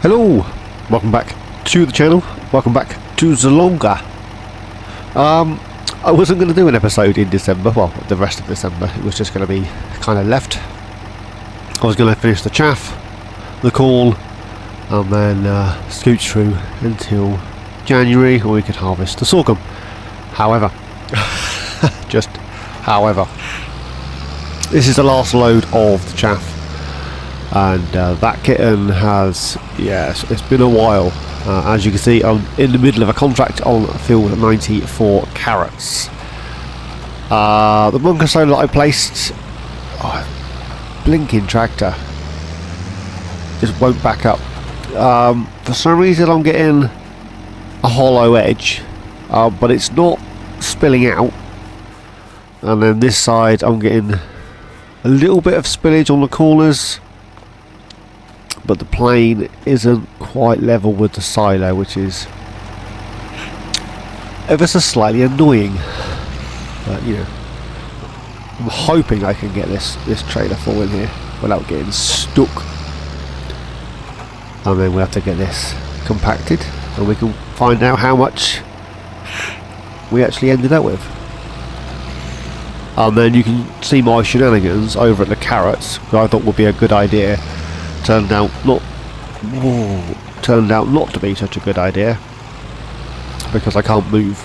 Hello, welcome back to the channel, welcome back to Zielonka. I wasn't going to do an episode in December, well the rest of December, it was just going to be kind of left. I was going to finish the chaff, the corn, and then scooch through until January when we could harvest the sorghum. However, however, this is the last load of the chaff. And that kitten has, yes, it's been a while. As you can see, I'm in the middle of a contract on field 94 carrots. The bunker solar that I placed, blinking tractor, just won't back up. For some reason I'm getting a hollow edge, but it's not spilling out. And then this side I'm getting a little bit of spillage on the corners, but the plane isn't quite level with the silo, which is ever so slightly annoying. But you know, I'm hoping I can get this trailer full in here without getting stuck. And then we'll have to get this compacted and we can find out how much we actually ended up with. And then you can see my shenanigans over at the carrots, which I thought would be a good idea. Turned out not to be such a good idea because I can't move.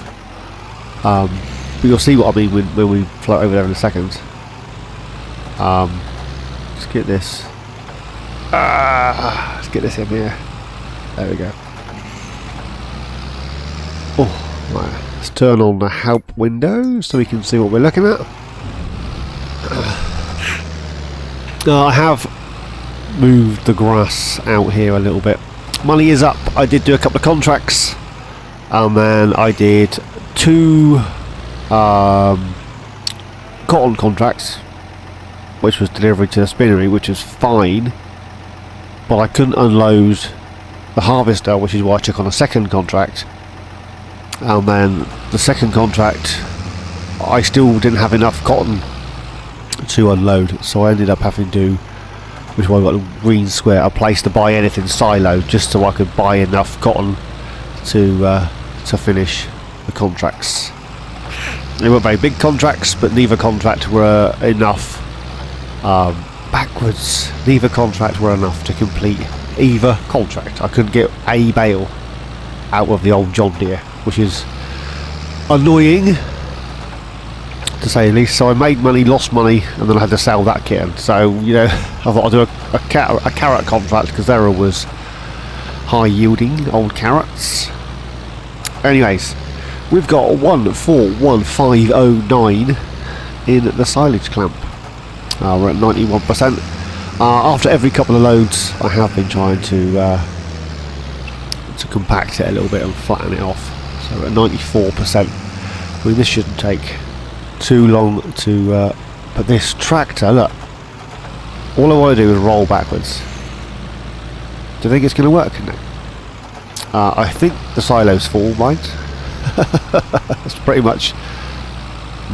But you'll see what I mean when we float over there in a second. Let's get this. Let's get this in here. There we go. Oh, right. Let's turn on the help window so we can see what we're looking at. I have moved the grass out here a little bit. Money is up. I did do a couple of contracts, and then I did 2 cotton contracts, which was delivery to the spinnery, which was fine, but I couldn't unload the harvester, which is why I took on a second contract. And then the second contract I still didn't have enough cotton to unload, so I ended up having to, which is why I got a green square, a place to buy anything silo, just so I could buy enough cotton to finish the contracts. They weren't very big contracts, but neither contract were enough. Neither contract were enough to complete either contract. I couldn't get a bale out of the old John Deere, which is annoying to say the least. So I made money, lost money, and then I had to sell that kitten. So you know, I thought I'd do a carrot contract because there was high yielding old carrots. Anyways, we've got 141509 in the silage clamp. We're at 91%. After every couple of loads, I have been trying to compact it a little bit and flatten it off. So we're at 94%. I mean, this shouldn't take too long to but this tractor, look, all I want to do is roll backwards. Do you think it's going to work? No. I think the silo's full, right? It's pretty much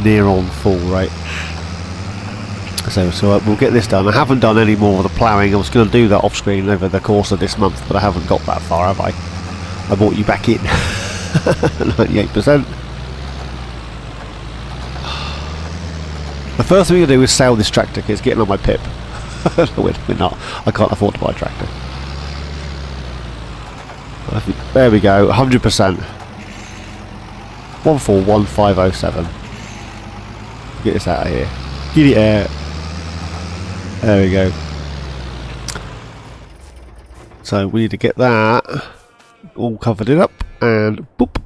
near on full, right? So we'll get this done. I haven't done any more of the ploughing. I was going to do that off screen over the course of this month, but I haven't got that far, have I? I brought you back in. 98%. The first thing to do is sell this tractor because it's getting on my pip. We're not. I can't afford to buy a tractor. There we go, 100%. 141507. Get this out of here. Get it out. There we go. So we need to get that all covered it up and boop.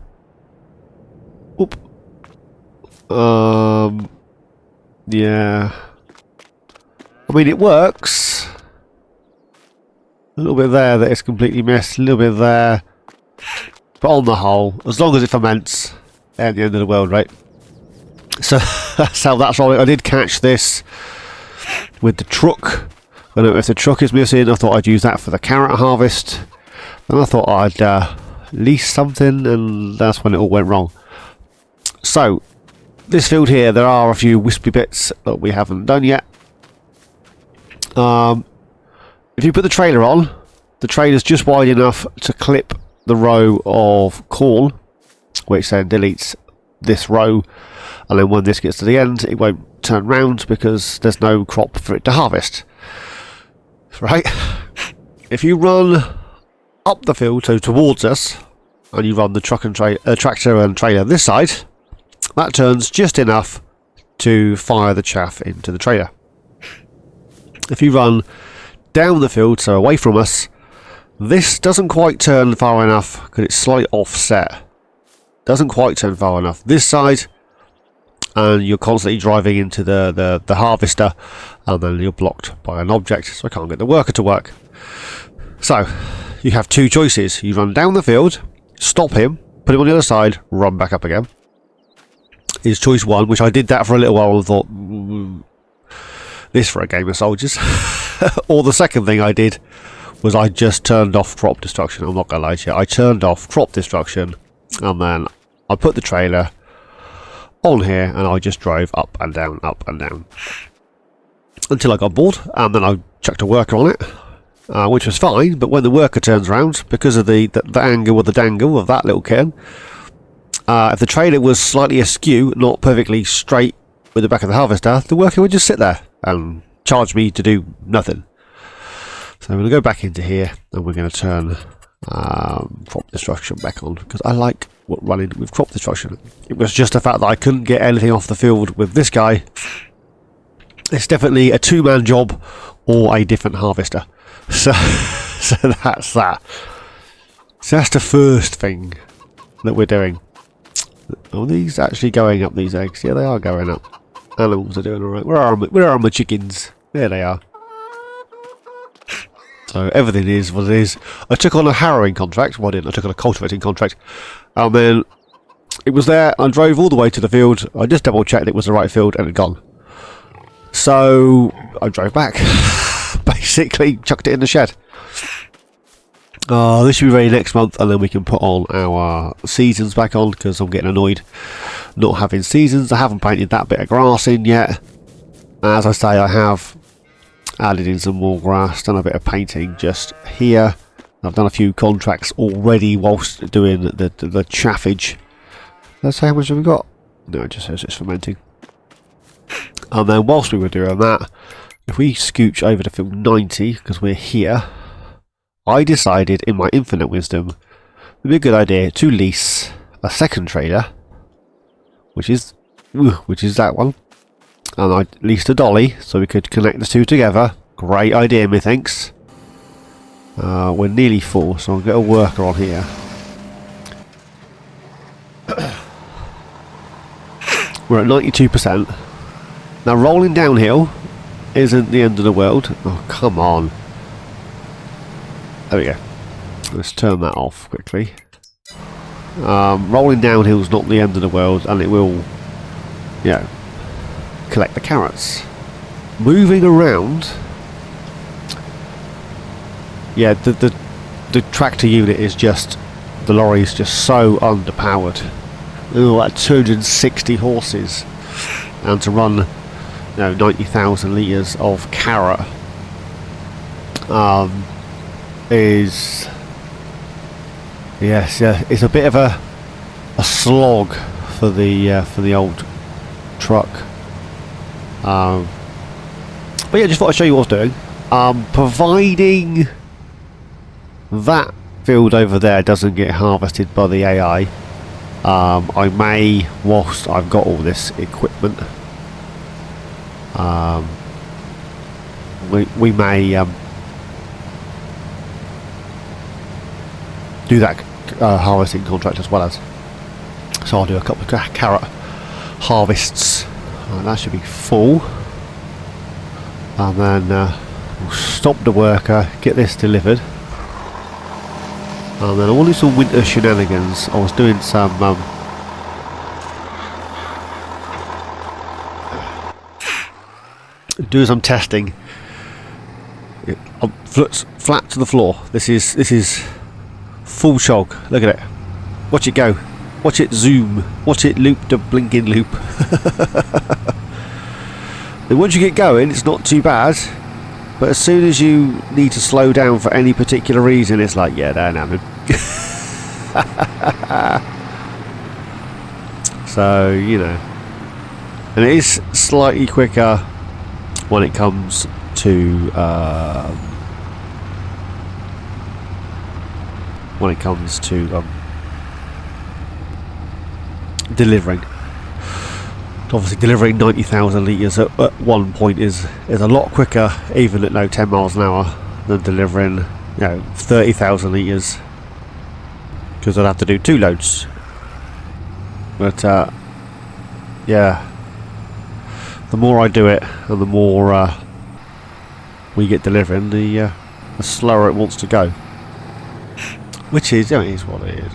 Boop. Yeah. I mean, it works. A little bit there that it's completely missed, a little bit there. But on the whole, as long as it ferments, at the end of the world, right? So that's how that's rolling. I did catch this with the truck. I don't know if the truck is missing. I thought I'd use that for the carrot harvest. And I thought I'd lease something, and that's when it all went wrong. So, this field here, there are a few wispy bits that we haven't done yet. If you put the trailer on, the trailer's just wide enough to clip the row of corn, which then deletes this row, and then when this gets to the end it won't turn round because there's no crop for it to harvest. Right? If you run up the field, so towards us, and you run the tractor and trailer this side, that turns just enough to fire the chaff into the trailer. If you run down the field, so away from us, this doesn't quite turn far enough because it's slightly offset. Doesn't quite turn far enough this side, and you're constantly driving into the harvester, and then you're blocked by an object, so I can't get the worker to work. So you have two choices. You run down the field, stop him, put him on the other side, run back up again. Is choice one, which I did that for a little while and thought, this for a game of soldiers. Or the second thing I did was I just turned off crop destruction. I'm not going to lie to you. I turned off crop destruction, and then I put the trailer on here and I just drove up and down until I got bored, and then I chucked a worker on it, which was fine. But when the worker turns around, because of the angle or the dangle of that little cairn, if the trailer was slightly askew, not perfectly straight with the back of the harvester, the worker would just sit there and charge me to do nothing. So I'm going to go back into here and we're going to turn crop destruction back on, because I like running with crop destruction. It was just the fact that I couldn't get anything off the field with this guy. It's definitely a two-man job or a different harvester. So that's that. So that's the first thing that we're doing. Are these actually going up, these eggs? Yeah, they are going up. Animals are doing alright. Where are my chickens? There they are. So everything is what it is. I took on a harrowing contract. Well, I didn't. I took on a cultivating contract. And then it was there. I drove all the way to the field. I just double checked it was the right field and it had gone. So I drove back. Basically chucked it in the shed. This should be ready next month, and then we can put on our seasons back on, because I'm getting annoyed not having seasons. I haven't painted that bit of grass in yet. As I say, I have added in some more grass, done a bit of painting just here. I've done a few contracts already whilst doing the chaffage. Let's say how much have we got? No, it just says it's fermenting. And then whilst we were doing that, if we scooch over to field 90, because we're here, I decided in my infinite wisdom it would be a good idea to lease a second trailer, which is that one. And I leased a dolly so we could connect the two together. Great idea, methinks. We're nearly full, so I'll get a worker on here. We're at 92%. Now rolling downhill isn't the end of the world. Oh, come on. There we go. Let's turn that off quickly. Rolling downhill is not the end of the world, and it will, collect the carrots. Moving around, the tractor unit is just, the lorry is just so underpowered. Like 260 horses, and to run 90,000 litres of carrot is it's a bit of a slog for the old truck. But yeah, just thought I'd show you what I was doing. Providing that field over there doesn't get harvested by the AI, I may, whilst I've got all this equipment, we may do that harvesting contract as well as. So I'll do a couple of carrot harvests. That should be full. And then we'll stop the worker, get this delivered. And then I will do some winter shenanigans. I was doing some testing. Flat to the floor. This is full shog. Look at it. Watch it go. Watch it zoom. Watch it loop the blinking loop. And once you get going, it's not too bad. But as soon as you need to slow down for any particular reason, it's like, yeah, they're hammered. So, you know. And it is slightly quicker when it comes to delivering. Obviously, delivering 90,000 litres at one point is a lot quicker, even at 10 miles an hour, than delivering 30,000 litres, because I'd have to do 2 loads. But yeah, the more I do it, and the more we get delivering, the slower it wants to go. Which is, is what it is.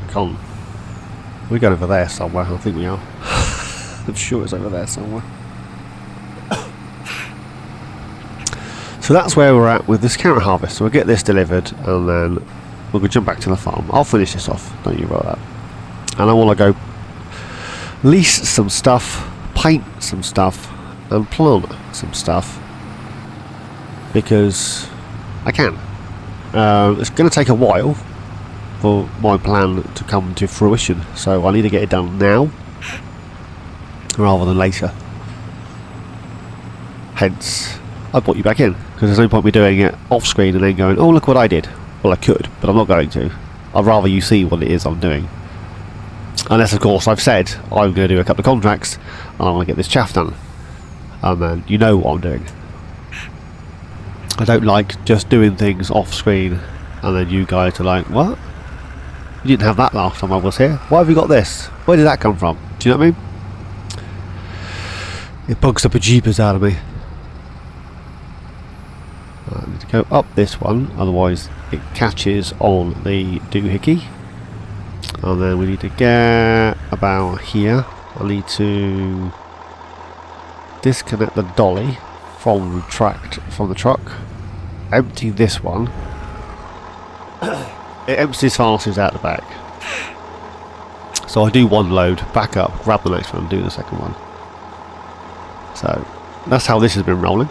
We're going over there somewhere. I think we are. I'm sure it's over there somewhere. So that's where we're at with this carrot harvest. So we'll get this delivered, and then we'll go jump back to the farm. I'll finish this off. Don't you worry about that. And I want to go lease some stuff, paint some stuff, and plant some stuff, because I can. It's going to take a while for my plan to come to fruition, so I need to get it done now rather than later. Hence, I brought you back in, because there's no point me doing it off screen and then going, oh look what I did. Well, I could, but I'm not going to. I'd rather you see what it is I'm doing. Unless, of course, I've said I'm going to do a couple of contracts and I want to get this chaff done. And then you know what I'm doing. I don't like just doing things off screen and then you guys are like, what? You didn't have that last time I was here. Why have you got this? Where did that come from? Do you know what I mean? It bugs the bejeebers out of me. I need to go up this one, otherwise it catches on the doohickey. And then we need to get about here. I need to disconnect the dolly from the truck. Empty this one. It empties fastest out the back. So I do one load, back up, grab the next one, and do the second one. So that's how this has been rolling.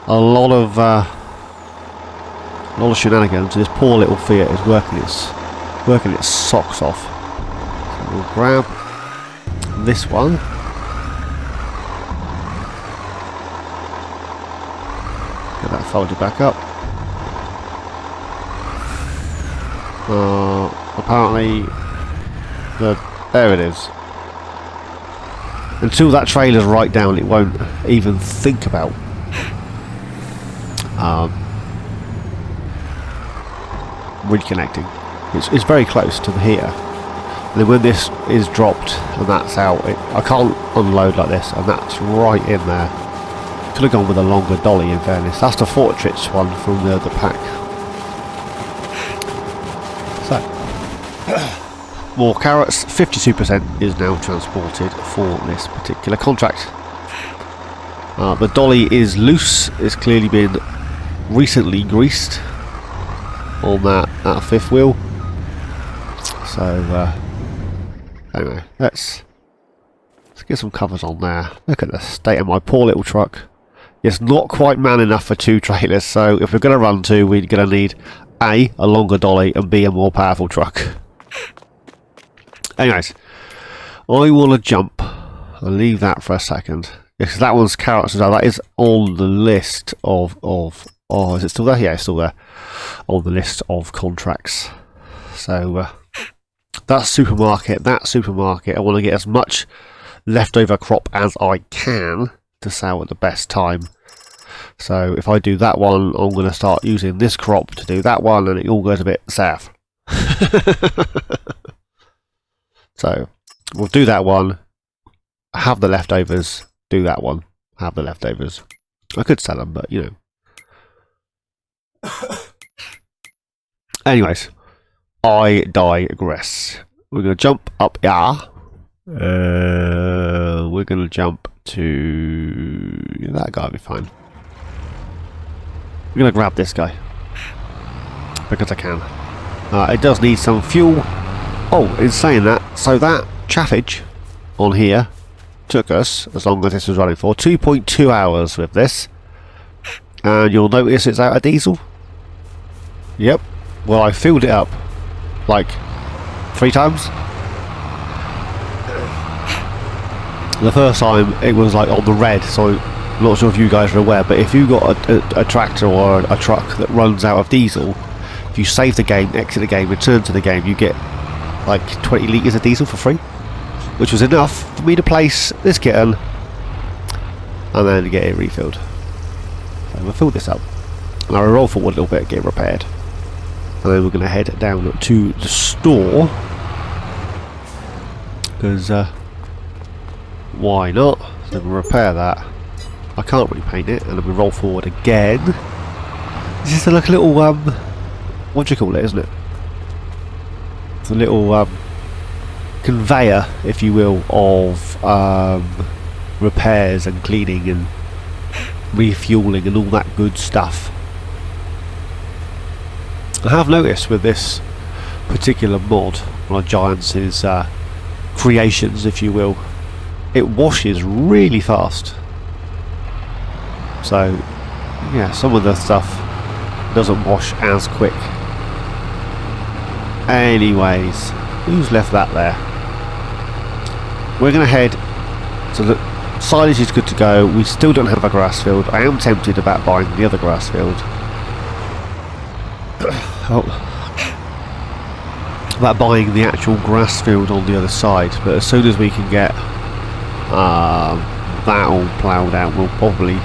A lot of shenanigans. This poor little Fiat is working its socks off. So we'll grab this one. Get that folded back up. Apparently, there it is. Until that trailer's right down, it won't even think about reconnecting. It's very close to here. And then when this is dropped and that's out, I can't unload like this, and that's right in there. Could have gone with a longer dolly, in fairness. That's the Fortress one from the pack. So, more carrots. 52% is now transported for this particular contract. The dolly is loose. It's clearly been recently greased on that fifth wheel. So anyway, let's get some covers on there. Look at the state of my poor little truck. It's not quite man enough for 2 trailers, so if we're going to run 2, we're going to need A, a longer dolly, and B, a more powerful truck. Anyways, I want to jump. I'll leave that for a second. Because that one's carrots as well. That is on the list of oh, is it still there? Yeah, it's still there. On the list of contracts. So, that supermarket, I want to get as much leftover crop as I can to sell at the best time. So if I do that one, I'm going to start using this crop to do that one, and it all goes a bit south. So we'll do that one, have the leftovers, do that one, have the leftovers. I could sell them, but you know. Anyways, I digress. We're going to jump up here. We're going to jump to... yeah, that guy will be fine. I'm going to grab this guy. Because I can. It does need some fuel. Oh, in saying that, so that chaffage on here took us, as long as this was running for, 2.2 hours with this. and you'll notice it's out of diesel. Yep. Well, I filled it up like 3 times. The first time it was like on the red, so I'm not sure if you guys are aware, but if you got a tractor or a truck that runs out of diesel, if you save the game, exit the game, return to the game, you get like 20 litres of diesel for free, which was enough for me to place this kitten and then get it refilled. So we'll fill this up and I'll roll forward a little bit, get it repaired, and then we're going to head down to the store because why not? So we'll repair that. I can't really paint it, and then we roll forward again. This is like a little what do you call it, isn't it? It's a little conveyor, if you will, of repairs and cleaning and refueling and all that good stuff. I have noticed with this particular mod, one of Giants' creations, if you will, it washes really fast. So yeah, some of the stuff doesn't wash as quick. Anyways, who's left that there? We're going to head to the silage is good to go. We still don't have a grass field. I am tempted about buying the other grass field. About buying the actual grass field on the other side, but as soon as we can get that all ploughed out, we'll probably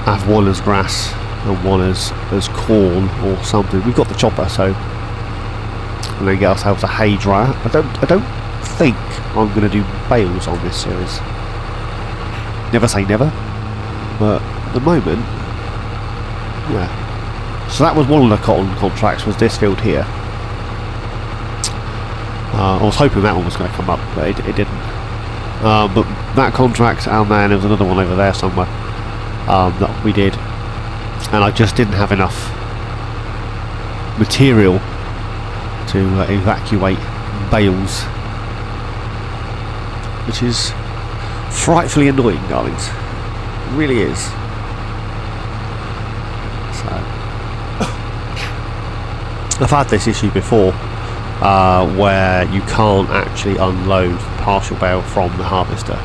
have one as grass and one as corn or something. We've got the chopper, so and then get ourselves a hay dryer. I don't think I'm going to do bales on this series. Never say never, but at the moment, yeah. So that was one of the cotton contracts, was this field here. I was hoping that one was going to come up, but it didn't. But that contract, and then there was another one over there somewhere that we did, and I just didn't have enough material to evacuate bales, which is frightfully annoying, darlings. It really is. So I've had this issue before, where you can't actually unload partial bale from the harvester,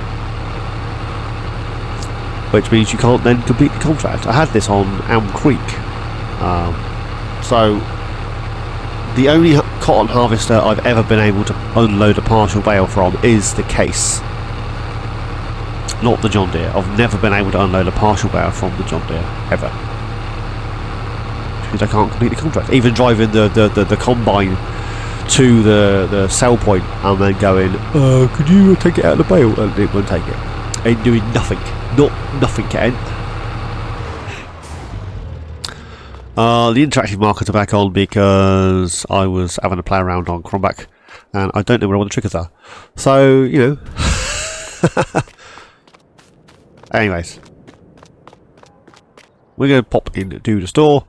which means you can't then complete the contract. I had this on Elm Creek. So the only cotton harvester I've ever been able to unload a partial bale from is the Case, not the John Deere. I've never been able to unload a partial bale from the John Deere, ever. Because I can't complete the contract. Even driving the combine to the sell point and then going, could you take it out of the bale? And it won't take it. Ain't doing nothing. Nothing, Ken. The interactive markers are back on because I was having a play around on Cronback and I don't know where all the triggers are. So, you know. Anyways. We're going to pop into the store.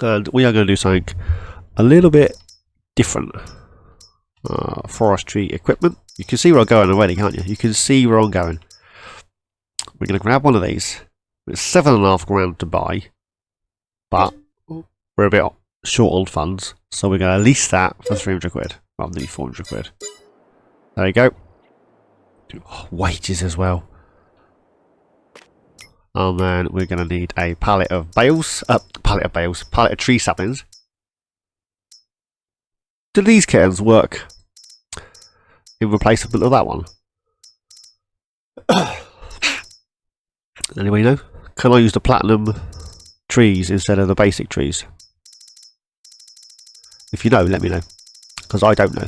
And we are going to do something a little bit different. Forestry equipment. You can see where I'm going already, can't you? You can see where I'm going. We're going to grab one of these. It's £7.5 to buy, but we're a bit short on funds, so we're going to lease that for 300 quid rather than 400 quid. There you go. Wages as well. And then we're going to need a pallet of tree saplings. Do these kittens work in replacement of that one? Anybody know? Can I use the platinum trees instead of the basic trees? If you know, let me know, because I don't know.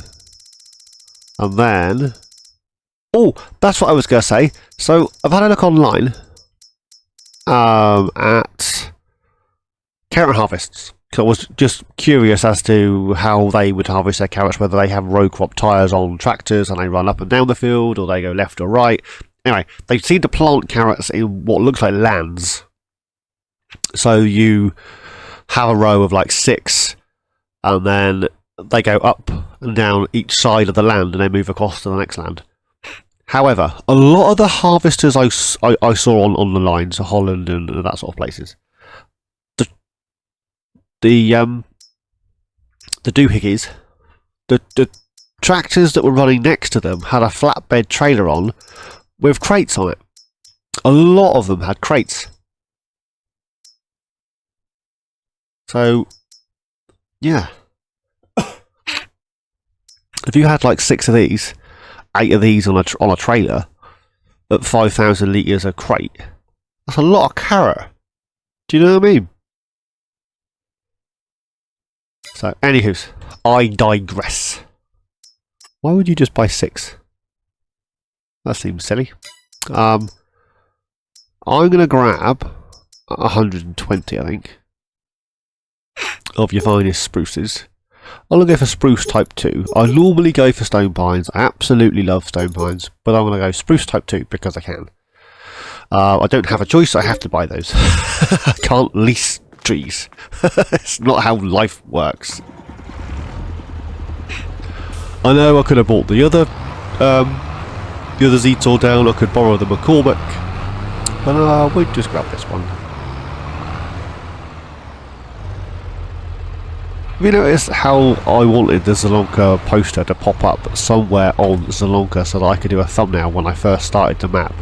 And then, oh, that's what I was going to say. So I've had a look online at carrot harvests. So I was just curious as to how they would harvest their carrots, whether they have row crop tyres on tractors and they run up and down the field, or they go left or right. Anyway, they seem to plant carrots in what looks like lands. So you have a row of like 6, and then they go up and down each side of the land and they move across to the next land. However, a lot of the harvesters I saw on the lines, Holland and that sort of places, the doohickeys, the tractors that were running next to them had a flatbed trailer on with crates on it. A lot of them had crates. So, yeah. If you had like 6 of these, 8 of these on a trailer at 5,000 litres a crate, that's a lot of carrot. Do you know what I mean? So, anywho's, I digress. Why would you just buy 6? That seems silly. I'm going to grab 120, I think, of your finest spruces. I'm going to go for spruce type 2. I normally go for stone pines. I absolutely love stone pines, but I'm going to go spruce type 2 because I can. I don't have a choice, I have to buy those. I can't lease trees. It's not how life works. I know I could have bought the other Zetor down, I could borrow the McCormick, but we'll just grab this one. Have you noticed how I wanted the Zielonka poster to pop up somewhere on Zielonka so that I could do a thumbnail when I first started the map?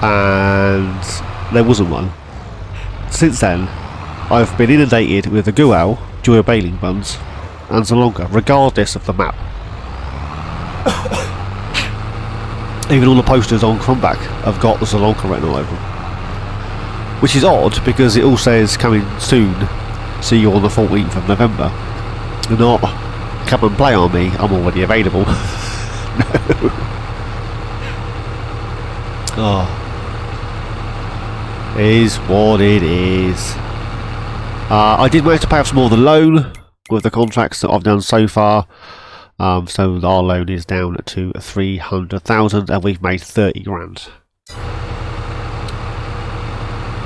And there wasn't one. Since then, I've been inundated with the Gual, Joy of Baling buns, and Zielonka, regardless of the map. Even all the posters on Crumbach have got the Zielonka written all over them. Which is odd, because it all says coming soon, see you on the 14th of November. Not come and play on me, I'm already available. No. Oh. Is what it is. I did manage to pay off some more of the loan with the contracts that I've done so far. So our loan is down to 300,000 and we've made 30 grand.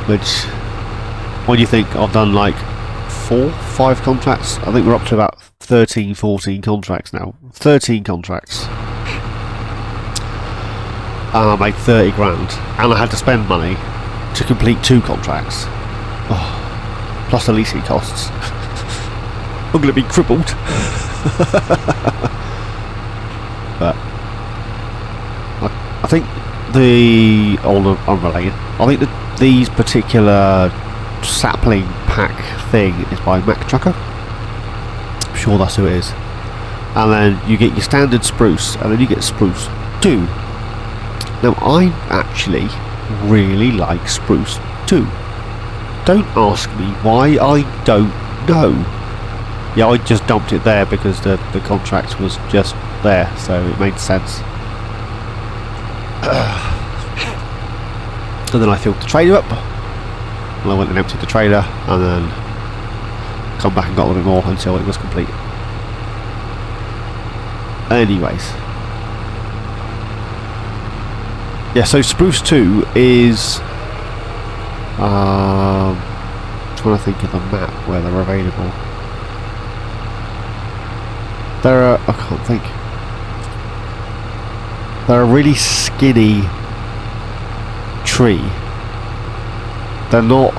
Which, when you think I've done like 4-5 contracts, I think we're up to about 13-14 contracts now. 13 contracts. And I made 30 grand. And I had to spend money to complete 2 contracts. Oh, plus the leasing costs. I'm going to be crippled. But I think unrelated. I think that these particular sapling pack thing is by Mac Trucker. I'm sure that's who it is. And then you get your standard spruce, and then you get spruce 2. Now I actually really like spruce 2. Don't ask me why, I don't know. Yeah, I just dumped it there because the contract was just there, so it made sense. And then I filled the trailer up, and I went and emptied the trailer, and then come back and got a little bit more until it was complete. Anyways. Yeah, so spruce 2 is trying to think of the map where they're available. They're I can't think. They're a really skinny tree. They're not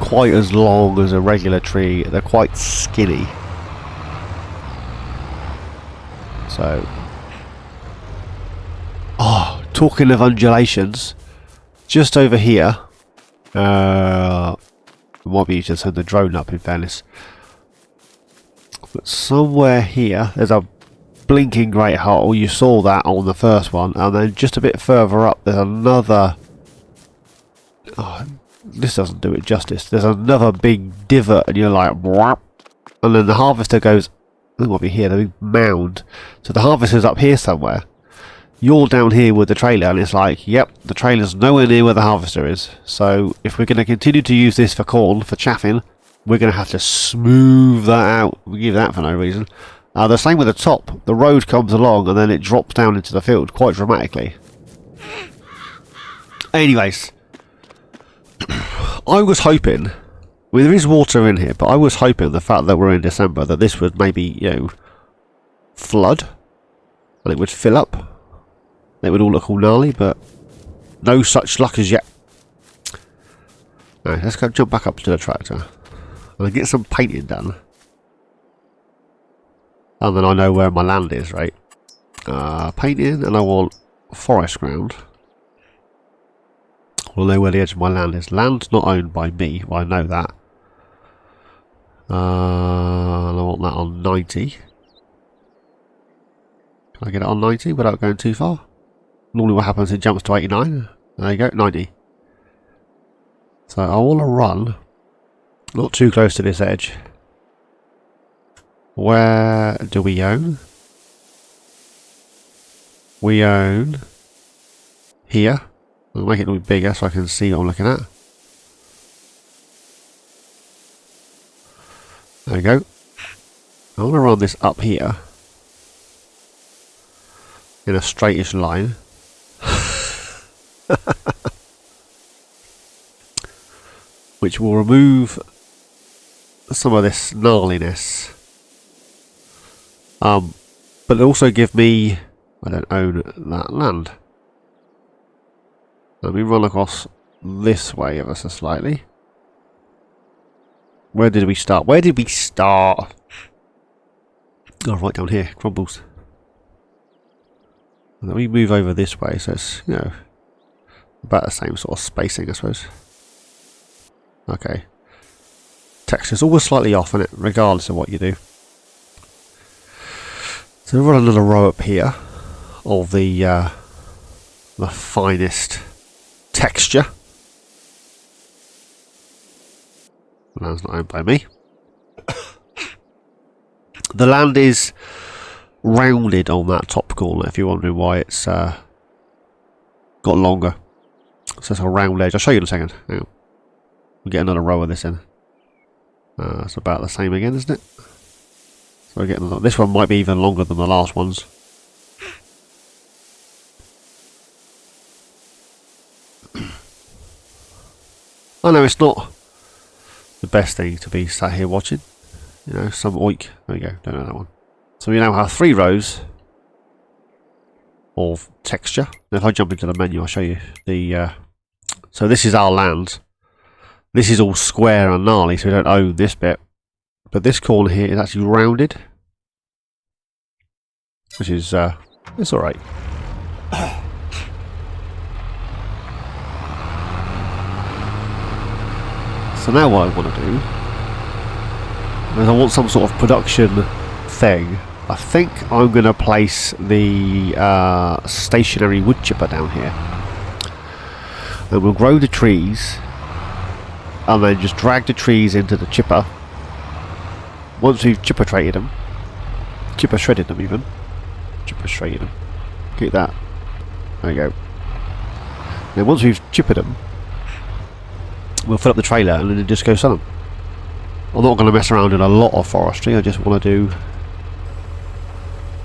quite as long as a regular tree. They're quite skinny. So, talking of undulations, just over here, it might be easier to send the drone up in fairness, but somewhere here there's a blinking great hole. You saw that on the first one, and then just a bit further up there's another, this doesn't do it justice, there's another big divot, and you're like, whap, and then the harvester goes, it might be here, the big mound, so the harvester's up here somewhere. You're down here with the trailer, and it's like, yep, the trailer's nowhere near where the harvester is. So if we're going to continue to use this for corn, for chaffing, we're going to have to smooth that out. We give that for no reason. The same with the top. The road comes along and then it drops down into the field quite dramatically. Anyways, I was hoping, there is water in here, but I was hoping the fact that we're in December that this would maybe, flood and it would fill up. It would all look all gnarly, but no such luck as yet. Alright, let's go jump back up to the tractor and get some painting done. And then I know where my land is, right? Painting, and I want forest ground. I'll know where the edge of my land is. Land's not owned by me, well, I know that. And I want that on 90. Can I get it on 90 without going too far? Normally what happens, it jumps to 89. There you go, 90. So I want to run not too close to this edge. Where do we own? We own here. I'll make it a little bit bigger so I can see what I'm looking at. There we go. I want to run this up here in a straightish line. Which will remove some of this gnarliness. But it'll also give me... I don't own that land. Let me run across this way ever so slightly. Where did we start? Where did we start? Oh, right down here. Crumbles. And then we move over this way, so it's, you know, about the same sort of spacing, I suppose. Okay. Texture's always slightly off in it, regardless of what you do. So we'll run another row up here of the finest texture. The land's not owned by me. The land is rounded on that top corner, if you're wondering why it's got longer. So it's a round edge. I'll show you in a second. Hang on. We'll get another row of this in. It's about the same again, isn't it? So we're getting another. This one might be even longer than the last ones. I know it's not the best thing to be sat here watching. You know, some oik. There we go. Don't know that one. So we now have 3 rows of texture. Now if I jump into the menu, I'll show you the. So this is our land. This is all square and gnarly, so we don't own this bit. But this corner here is actually rounded, which is it's all right. So now what I want to do is I want some sort of production thing. I think I'm going to place the stationary wood chipper down here, and we'll grow the trees and then just drag the trees into the chipper. Once we've chipper shredded them even, chipper shredded them, get that, there you go. Then once we've chippered them, we'll fill up the trailer and then just go sell them. I'm not going to mess around in a lot of forestry, I just want to do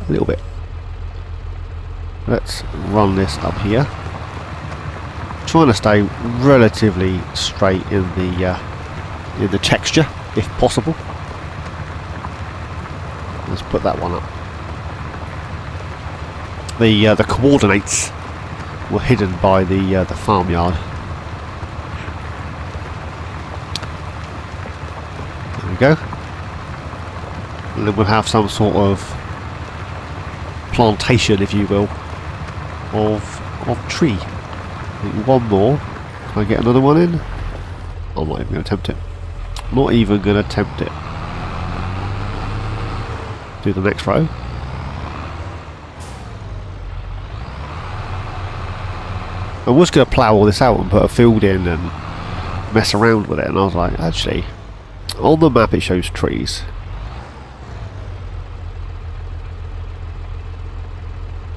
a little bit. Let's run this up here. Trying to stay relatively straight in the texture, if possible. Let's put that one up. The coordinates were hidden by the farmyard. There we go. And then we'll have some sort of plantation, if you will, of tree. One more. Can I get another one in? I'm not even going to attempt it. Not even going to attempt it. Do the next row. I was going to plough all this out and put a field in and mess around with it, and I was like, actually, on the map it shows trees.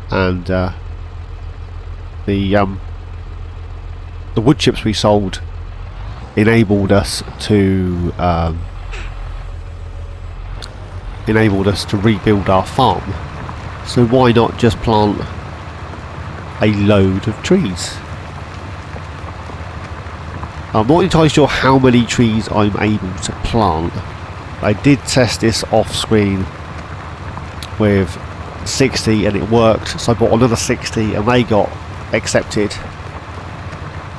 And the wood chips we sold enabled us to rebuild our farm. So why not just plant a load of trees? I'm not entirely sure how many trees I'm able to plant. I did test this off screen with 60 and it worked, so I bought another 60 and they got accepted,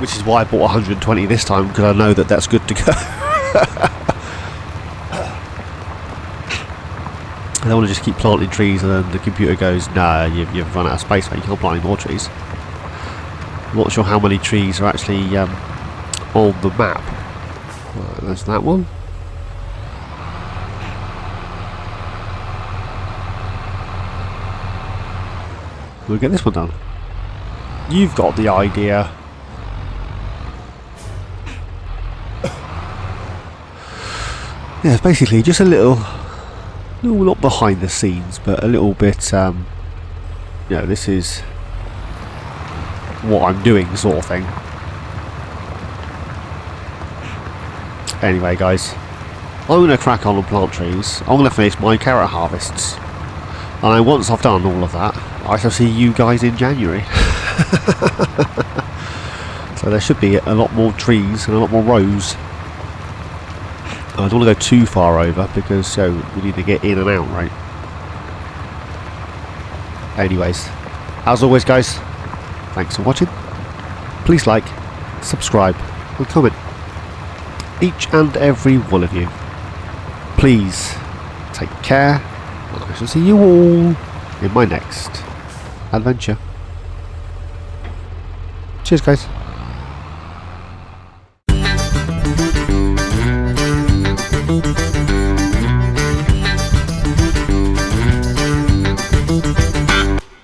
which is why I bought 120 this time, because I know that that's good to go. I don't want to just keep planting trees and then the computer goes, nah, you've run out of space, mate, you can't plant any more trees. I'm not sure how many trees are actually on the map. There's that one. We'll get this one done. You've got the idea. Yeah, it's basically just a little not behind the scenes, but a little bit, you know, this is what I'm doing sort of thing. Anyway, guys, I'm going to crack on and plant trees. I'm going to finish my carrot harvests. And once I've done all of that, I shall see you guys in January. So there should be a lot more trees and a lot more rows. I don't want to go too far over because we need to get in and out, right? Anyways, as always, guys, thanks for watching. Please like, subscribe and comment. Each and every one of you. Please take care, and I shall see you all in my next adventure. Cheers, guys.